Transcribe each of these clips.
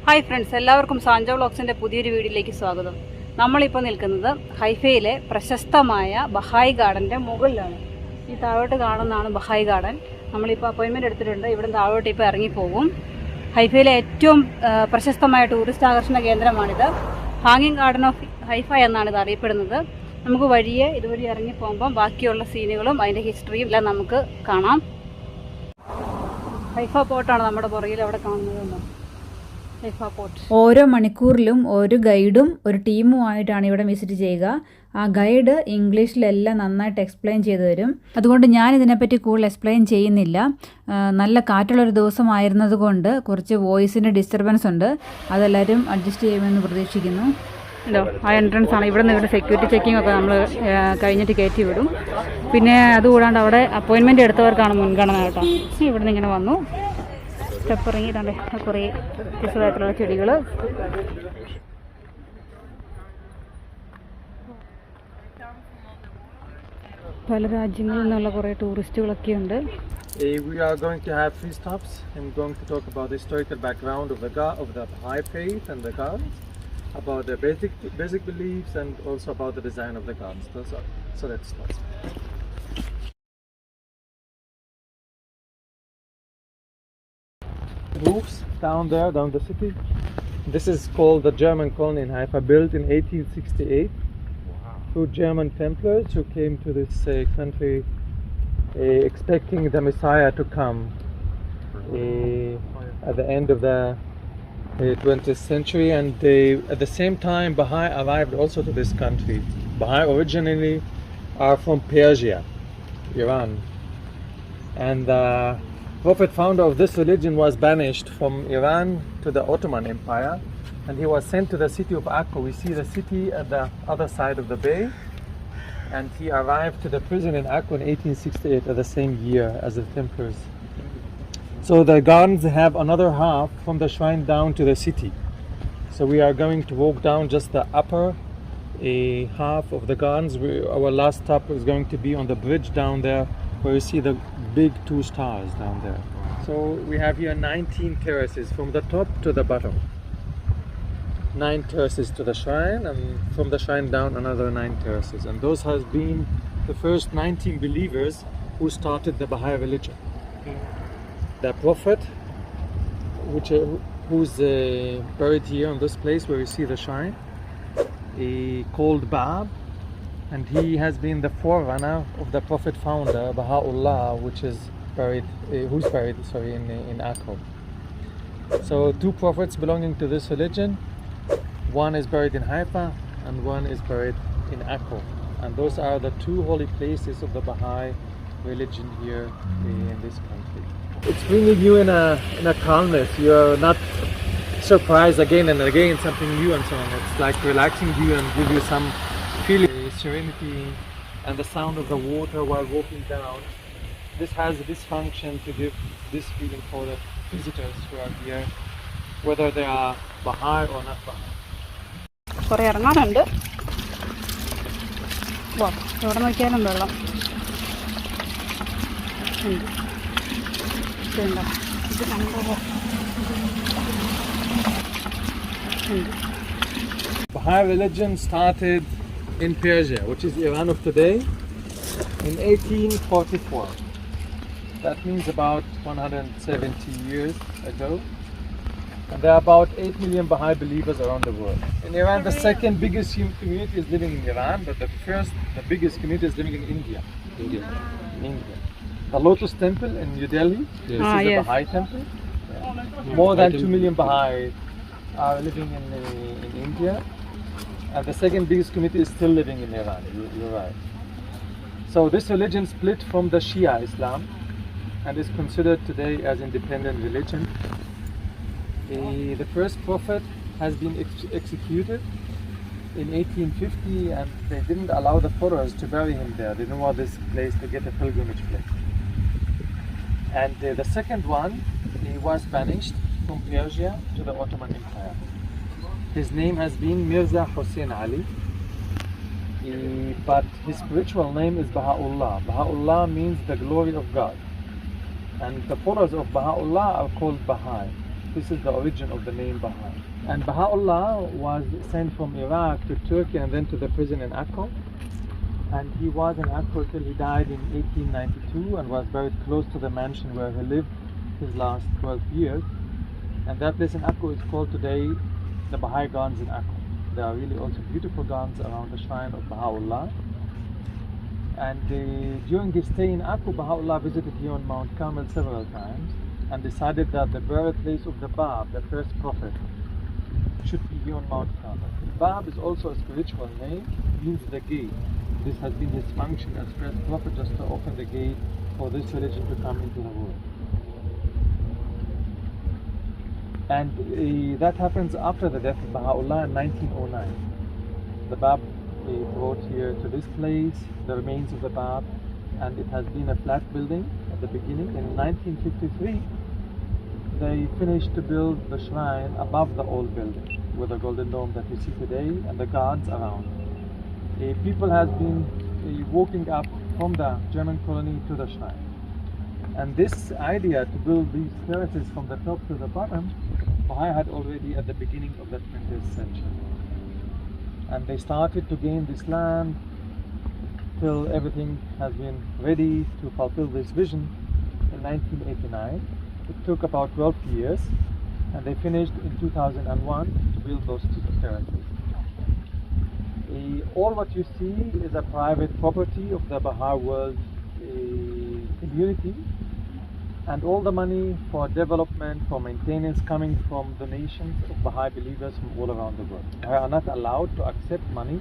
Hi friends, എല്ലാവർക്കും Sancho വ്ളോഗ്സിൻ്റെ പുതിയൊരു വീഡിയോയിലേക്ക് സ്വാഗതം. നമ്മളിപ്പോൾ നിൽക്കുന്നത് ഹൈഫയിലെ പ്രശസ്തമായ ബഹായി ഗാർഡൻ്റെ മുകളിലാണ്. ഈ താഴോട്ട് കാണുന്നതാണ് ബഹായി ഗാർഡൻ. നമ്മളിപ്പോൾ അപ്പോയിൻമെൻറ്റ് എടുത്തിട്ടുണ്ട്. ഇവിടെ താഴോട്ട് ഇപ്പോൾ ഇറങ്ങിപ്പോകും. ഹൈഫയിലെ ഏറ്റവും പ്രശസ്തമായ ടൂറിസ്റ്റ് ആകർഷണ കേന്ദ്രമാണിത്. ഹാങ്ങിങ് ഗാർഡൻ ഓഫ് ഹൈഫ എന്നാണ് ഇത് അറിയപ്പെടുന്നത്. നമുക്ക് വഴിയെ ഇതുവഴി ഇറങ്ങിപ്പോകുമ്പം ബാക്കിയുള്ള സീനുകളും അതിൻ്റെ ഹിസ്റ്ററിയും എല്ലാം നമുക്ക് കാണാം. ഹൈഫ പോർട്ടാണ് നമ്മുടെ പുറകിൽ അവിടെ കാണുന്നത്. ഓരോ മണിക്കൂറിലും ഒരു ഗൈഡും ഒരു ടീമുമായിട്ടാണ് ഇവിടെ വിസിറ്റ് ചെയ്യുക. ആ ഗൈഡ് ഇംഗ്ലീഷിലെല്ലാം നന്നായിട്ട് എക്സ്പ്ലെയിൻ ചെയ്തു തരും. അതുകൊണ്ട് ഞാൻ ഇതിനെപ്പറ്റി കൂടുതൽ എക്സ്പ്ലെയിൻ ചെയ്യുന്നില്ല. നല്ല കാറ്റുള്ളൊരു ദിവസമായിരുന്നത് കൊണ്ട് കുറച്ച് വോയിസിൻ്റെ ഡിസ്റ്റർബൻസ് ഉണ്ട്. അതെല്ലാവരും അഡ്ജസ്റ്റ് ചെയ്യുമെന്ന് പ്രതീക്ഷിക്കുന്നു. ആ എൻട്രൻസ് ആണ്. ഇവിടെ നിന്ന് ഇവിടെ സെക്യൂരിറ്റി ചെക്കിംഗ് ഒക്കെ നമ്മൾ കഴിഞ്ഞിട്ട് കയറ്റി വിടും. പിന്നെ അതുകൂടാണ്ട് അവിടെ അപ്പോയിൻമെൻറ്റ് എടുത്തവർക്കാണ് മുൻഗണന കേട്ടോ. ഇവിടെ നിന്ന് ഇങ്ങനെ വന്നു സ്റ്റെപ്പ് ഇറങ്ങിയിട്ടുണ്ട്. കുറേ വ്യത്യസ്തമായിട്ടുള്ള ചെടികൾ. പല രാജ്യങ്ങളിൽ നിന്നുള്ള കുറേ ടൂറിസ്റ്റുകളൊക്കെ ഉണ്ട്. We are going to have 3 stops. I'm going to talk about the historical background of the Baha'i faith and the gardens, about the basic beliefs, and also about the design of the gardens. So let's start. Roofs down there, down the city. This is called the German colony in Haifa, built in 1868. Wow. 2 German Templars who came to this country expecting the Messiah to come at the end of the 20th century, and they, at the same time, Baha'i arrived also to this country. Baha'i originally are from Persia, Iran, and Prophet founder of this religion was banished from Iran to the Ottoman Empire, and he was sent to the city of Akko. We see the city at the other side of the bay, and he arrived to the prison in Akko in 1868, at the same year as the Templars. So the gardens have another half from the shrine down to the city. So we are going to walk down just the upper half of the gardens. Our last stop is going to be on the bridge down there, where you see the big 2 stars down there. So we have here 19 terraces from the top to the bottom. 9 terraces to the shrine, and from the shrine down another 9 terraces. And those has been the first 19 believers who started the Baha'i religion. The Prophet, who's buried here in this place where you see the shrine, he called Bab, and he has been the forerunner of the Prophet founder Bahaullah, who's buried in Akko. So 2 prophets belonging to this religion. One is buried in Haifa and one is buried in Akko, and those are the 2 holy places of the Baha'i religion here in this country. It's bringing you in a calmness. You're not surprised again and again something new and so on. It's like relaxing you and give you some feeling, serenity, and the sound of the water while walking down. This has this function to give this feeling for the visitors who are here, whether they are Baha'i or not Baha'i. കുറേ ഇറങ്ങാനുണ്ട്. വാ, എവിടെ നോക്കിയാലും വെള്ളം ഉണ്ട്. ഇതുണ്ടോ, ഇത് സംഭവം ഉണ്ട്. Baha'i religion started in Persia, which is Iran of today, in 1844. That means about 170 years ago. And there are about 8 million Baha'i believers around the world. In Iran, the second biggest community is living in Iran, but the biggest community is living in India. The Lotus Temple in New Delhi, this is a Baha'i temple. More than 2 million Baha'i are living in India. And the second biggest community is still living in Iran. You're right. So this religion split from the Shia Islam and is considered today as independent religion. The first prophet has been executed in 1850, and they didn't allow the followers to bury him there. They didn't want this place to get a pilgrimage place. And the second one, he was banished from Persia to the Ottoman Empire. His name has been Mirza Hussein Ali, but his spiritual name is Bahaullah. Bahaullah means the glory of God. And the followers of Bahaullah are called Bahai. this is the origin of the name Bahai. And Bahaullah was sent from Iraq to Turkey and then to the prison in Akko. And he was in Akko till he died in 1892 and was buried close to the mansion where he lived his last 12 years. And that place in Akko is called today the Bahai Gardens in Akko. There are really also beautiful gardens around the shrine of Bahaullah. And during his stay in Akko, Bahaullah visited here on Mount Carmel several times and decided that the birthplace of the Bab, the first prophet, should be here on Mount Carmel. Bab is also a spiritual name, means the gate. This has been his function as first prophet, just to open the gate for this religion to come into the world. And that happens after the death of Bahaullah in 1909. The Bab brought here to this place the remains of the Bab, and it has been a flat building at the beginning. In 1953, they finished to build the shrine above the old building with the golden dome that you see today and the gardens around. People has been walking up from the German colony to the shrine. And this idea to build these terraces from the top to the bottom, Bahai had already at the beginning of the 20th century. And they started to gain this land till everything has been ready to fulfill this vision in 1989. It took about 12 years, and they finished in 2001 to build those two terraces. All what you see is a private property of the Baha'i world community, and all the money for development, for maintenance, coming from donations of Baha'i believers from all around the world. They are not allowed to accept money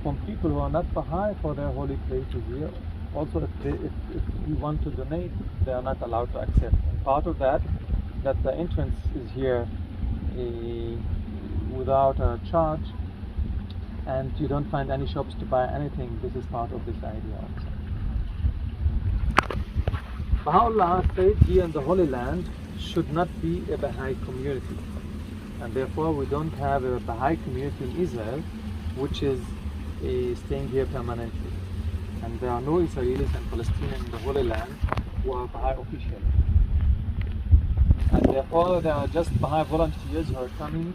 from people who are not Baha'i for their holy places here. Also, if we want to donate, they are not allowed to accept. And part of that the entrance is here without a charge, and you don't find any shops to buy anything. This is part of this idea also. Bahaullah said here in the Holy Land should not be a Baha'i community, and therefore we don't have a Baha'i community in Israel which is staying here permanently. And there are no Israelis and Palestinians in the Holy Land who are Baha'i officials. And therefore there are just Baha'i volunteers who are coming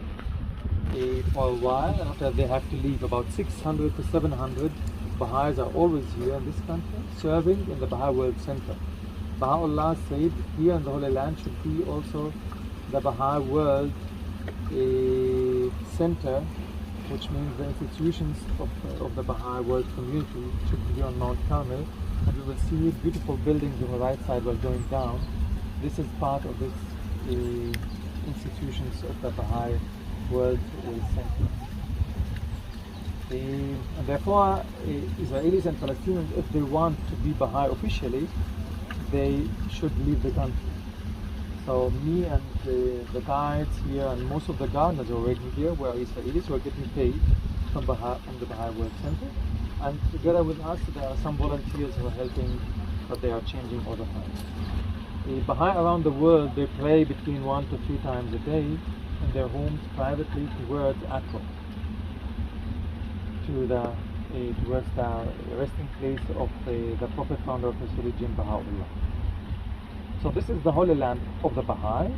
for a while, and after they have to leave. About 600 to 700 Baha'is are always here in this country, serving in the Baha'i World Center. Bahaullah said here in the Holy Land should be also the Baha'i World Center, which means the institutions of the Baha'i World community should be on Mount Carmel. And we will see beautiful buildings on the right side while going down. This is part of this institutions of the Baha'i World Center. And therefore, Israelis and Palestinians, if they want to be Baha'i officially, they should leave the country. So me and the guides here and most of the gardeners already here were Israelis who are getting paid from the Baha'i World Center. And together with us, there are some volunteers who are helping, but they are changing all the time. Baha'i around the world, they pray between 1 to 3 times a day in their homes privately towards Akko, towards the resting place of the prophet founder of this religion, Bahaullah. So this is the Holy Land of the Baha'i,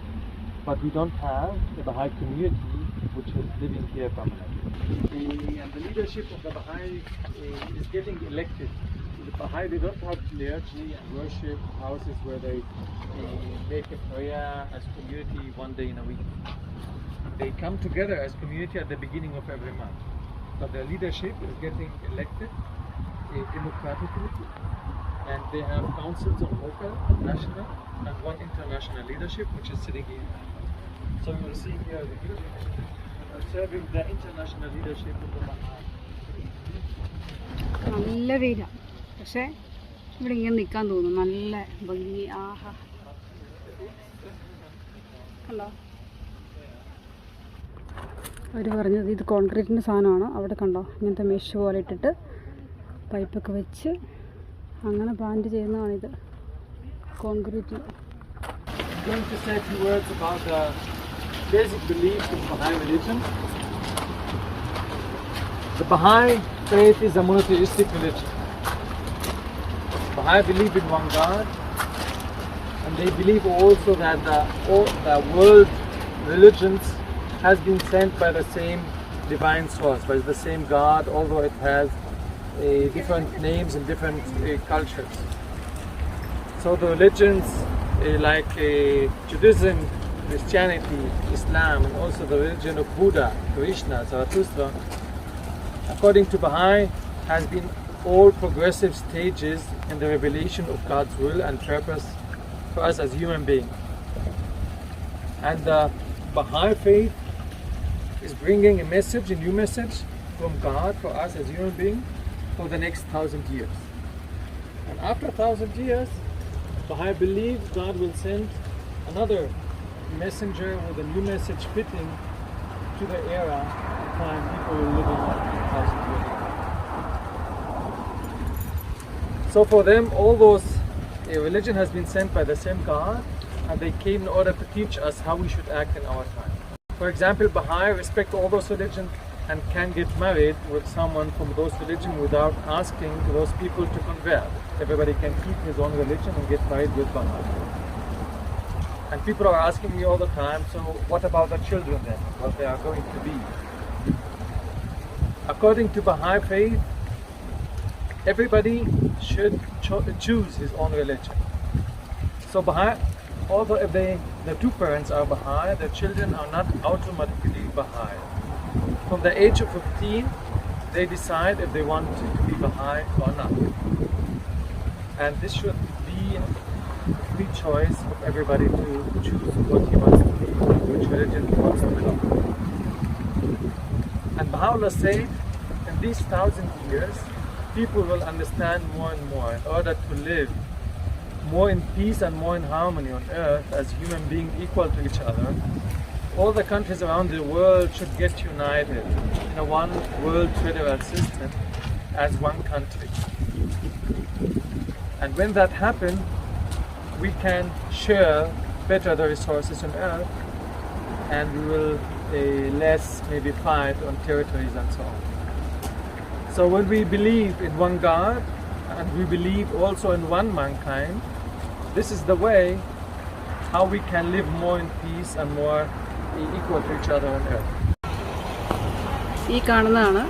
but we don't have the Baha'i community which is living here permanently. And the leadership of the Baha'i is getting elected. The Baha'i, they don't have clergy and worship houses where they make a prayer as community one day in a week. They come together as community at the beginning of every month. But the leadership is getting elected democratically, and they have councils on local, national, and one international leadership which is sitting here. So you will see here the serving the international leadership of the Baha'i. നല്ല വെയിലാണ്, പക്ഷേ ഇവിടെ ഇങ്ങനെ നിൽക്കാൻ തോന്നും. നല്ല ഭംഗി. ആഹാ, കണ്ടോ? അവർ പറഞ്ഞത് ഇത് കോൺക്രീറ്റിൻ്റെ സാധനമാണ്. അവിടെ കണ്ടോ, ഇങ്ങനത്തെ മെഷ് പോലെ ഇട്ടിട്ട് പൈപ്പൊക്കെ വെച്ച് അങ്ങനെ plant ചെയ്യുന്നതാണിത്, കോൺക്രീറ്റിൽ. Going to say a few words about the basic beliefs of Baha'i religion. The Baha'i faith is a monotheistic religion. Baha'i believe in one God, and they believe also that the world religions has been sent by the same divine source, by the same God, although it has different names in different cultures. So the religions like Judaism, Christianity, Islam, and also the religion of Buddha, Krishna, Zarathustra, according to Baha'i, has been all progressive stages in the revelation of God's will and purpose for us as human beings. And the Baha'i faith is bringing a message, a new message from God for us as human beings for the next 1,000 years. And after 1,000 years, Baha'i believes God will send another messenger with a new message fitting to the era and time people will live in 1,000 years. So for them, all those religion has been sent by the same God, and they came in order to teach us how we should act in our time. For example, Baha'i respect all those religions and can get married with someone from those religions without asking those people to convert. Everybody can keep his own religion and get married with Baha'i. And people are asking me all the time, so what about the children then? What they are going to be? According to Baha'i faith, everybody should choose his own religion. So Baha'i, although if the two parents are Baha'i, the children are not automatically Baha'i. From the age of 15, they decide if they want to be Baha'i or not. And this should be a free choice of everybody to choose what he wants to be, which religion he wants to belong to. And Bahaullah said, in these 1,000 years, people will understand more and more in order to live more in peace and more in harmony on earth as human beings equal to each other. All the countries around the world should get united in a one world federal system as one country. And when that happens, we can share better the resources on earth, and we will less maybe fight on territories and so on. So when we believe in one God and we believe also in one mankind, this is the way how we can live more in peace and more equal to each other on earth. ഈ കാണുന്നതാണ്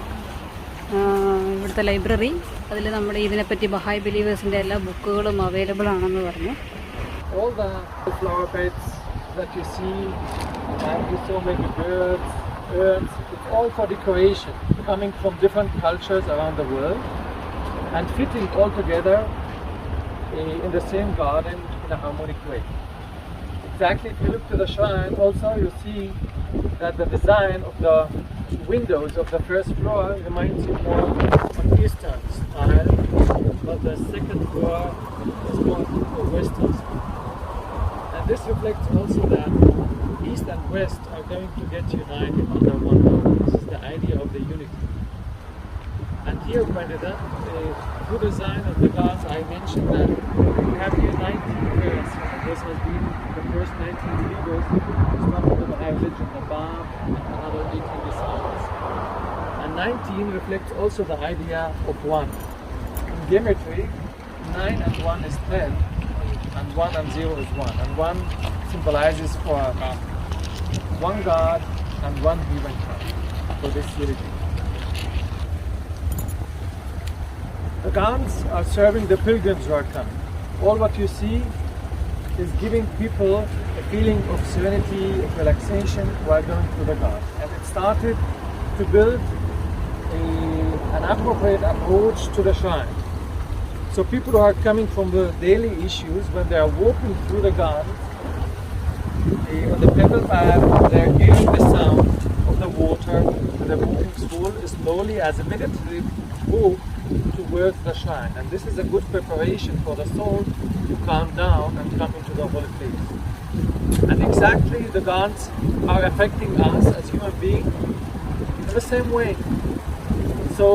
ഇവിടുത്തെ library. അതിൽ നമ്മുടെ ഇതിനെപ്പറ്റി Baha'i ബിലീവേഴ്സിൻ്റെ എല്ലാ ബുക്കുകളും available ആണെന്ന് പറഞ്ഞു. All the flower beds that you see, and you so many birds, urns, it's all for decoration, coming from different cultures around the world and fitting all together in the same garden in a harmonic way. Exactly, if you look to the shrine also, you see that the design of the windows of the first floor reminds you more of Eastern style, but the second floor is more Western style. And this reflects also that East and West are going to get united under one roof. This is the idea of the unity. And here, Pranita, the good design of the gods, I mentioned that we have here 19 pairs. This has been the first 19 believers started the Baha'i religion, the Bab and another 18 disciples. And 19 reflects also the idea of one. In geometry, 9 and 1 is 10, and 1 and 0 is 1. And 1 symbolizes for one God and one humankind, for this unity. The gods are serving the pilgrims who are coming. All what you see is giving people a feeling of serenity, of relaxation while going to the gods. And it started to build an appropriate approach to the shrine. So people who are coming from the daily issues, when they are walking through the gardens, on the pebble path, they are hearing the sound of the water, and they're moving slowly as a meditative move towards the shrine. And this is a good preparation for the soul to calm down and come into the holy place. And exactly the gods are affecting us as human beings in the same way. So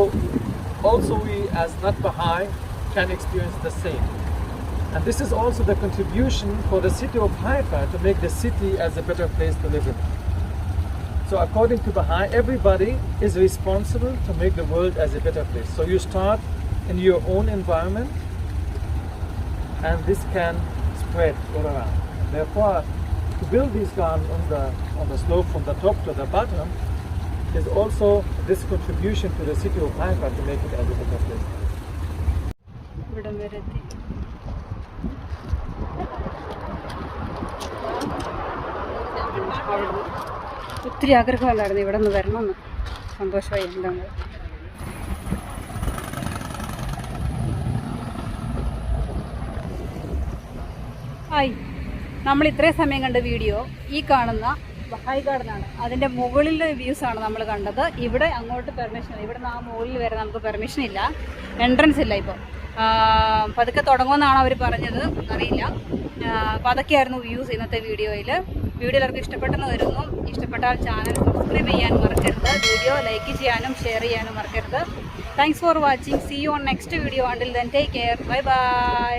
also we as not Baha'i can experience the same. And this is also the contribution for the city of Haifa to make the city as a better place to live in. So according to Baha'i, everybody is responsible to make the world as a better place. So you start in your own environment, and this can spread all around. Therefore, to build these gardens on the slope from the top to the bottom is also this contribution to the city of Haifa to make it as a better place. ഇവിടം വരെ എത്തി. ഒത്തിരി ആഗ്രഹമല്ലായിരുന്നു ഇവിടെ നിന്ന് വരണമെന്ന്. സന്തോഷമായി. എന്താണ് hi, നമ്മൾ ഇത്രയും സമയം കണ്ട വീഡിയോ ഈ കാണുന്ന ബഹായ് ഗാർഡനാണ്. അതിൻ്റെ മുകളിലെ വ്യൂസാണ് നമ്മൾ കണ്ടത്. ഇവിടെ അങ്ങോട്ട് പെർമിഷൻ ഇല്ല. ഇവിടെ നിന്ന് ആ മുകളിൽ വരെ നമുക്ക് പെർമിഷൻ ഇല്ല, എൻട്രൻസ് ഇല്ല. ഇപ്പോൾ പതുക്കെ തുടങ്ങുമെന്നാണ് അവർ പറഞ്ഞത്, അറിയില്ല. അപ്പോൾ അതൊക്കെയായിരുന്നു വ്യൂസ് ഇന്നത്തെ വീഡിയോയിൽ. വീഡിയോ എല്ലാവർക്കും ഇഷ്ടപ്പെട്ടെന്ന് വരുന്നു. ഇഷ്ടപ്പെട്ടാൽ ചാനൽ സബ്സ്ക്രൈബ് ചെയ്യാനും മറക്കരുത്. വീഡിയോ ലൈക്ക് ചെയ്യാനും ഷെയർ ചെയ്യാനും മറക്കരുത്. Thanks for watching. See you on next video. Until then take care. Bye by.